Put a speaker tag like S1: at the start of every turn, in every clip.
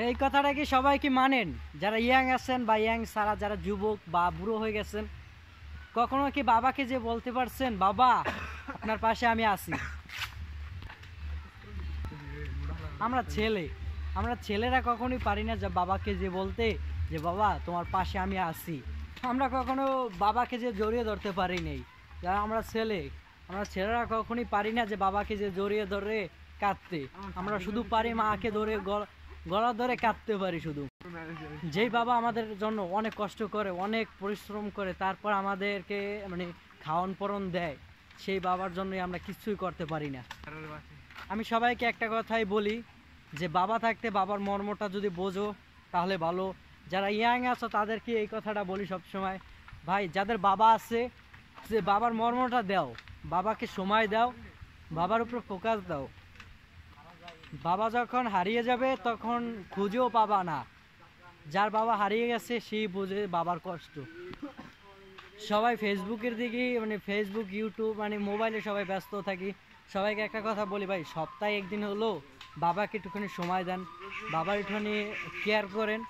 S1: এই কথাটা কি সবাই কি মানেন? যারা ইয়াং আছেন বা ইয়াং ছাড়া যারা যুবক বা বুড়ো হয়ে গেছেন, কখনো কি বাবাকে যে বলতে পারছেন, বাবা আপনার পাশে আমি আছি? আমরা ছেলেরা কখনোই পারি না যে বাবাকে যে বলতে যে বাবা তোমার পাশে আমি আছি। আমরা কখনো বাবাকে যে জড়িয়ে ধরতে পারি নাই। যারা আমরা ছেলেরা কখনোই পারি না যে বাবাকে যে জড়িয়ে ধরে কাঁদতে। আমরা শুধু পারি মাকে ধরে গলা ধরে কাঁদতে পারি শুধু। যেই বাবা আমাদের জন্য অনেক কষ্ট করে, অনেক পরিশ্রম করে, তারপর আমাদেরকে মানে খাওয়ান পরন দেয়, সেই বাবার জন্যই আমরা কিছুই করতে পারি না। আমি সবাইকে একটা কথাই বলি যে বাবা থাকতে বাবার মর্মটা যদি বোঝো তাহলে ভালো। যারা ইয়াং আছো তাদেরকে এই কথাটা বলি সবসময়, ভাই যাদের বাবা আছে যে বাবার মর্মটা দাও, বাবাকে সময় দাও, বাবার উপর ফোকাস দাও। বাবা যখন হারিয়ে যাবে তখন খুঁজেও পাবা না। যার বাবা হারিয়ে গেছে সেই বোঝে বাবার কষ্ট। সবাই ফেসবুকের দিকে মানে ফেসবুক ইউটিউব মানে মোবাইলে সবাই ব্যস্ত থাকি। সবাইকে একটা কথা বলি, ভাই সপ্তাহে একদিন হলো বাবাকে একটুখানি সময় দেন, বাবার একটুখানি কেয়ার করেন।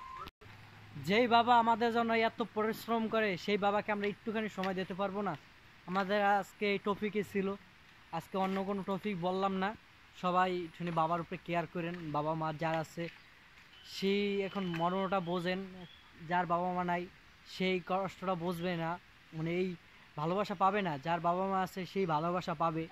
S1: যেই বাবা আমাদের জন্য এত পরিশ্রম করে সেই বাবাকে আমরা একটুখানি সময় দিতে পারবো না? আমাদের আজকে এই টপিকই ছিল, আজকে অন্য কোনো টপিক বললাম না। সবাই একটুখানি বাবার উপরে কেয়ার করেন। বাবা মা যার আছে সেই এখন মর্মটা বোঝেন, যার বাবা মা নাই সেই কষ্টটা বুঝবে না, মানে এই ভালোবাসা পাবে না। যার বাবা মা আছে সেই ভালোবাসা পাবে।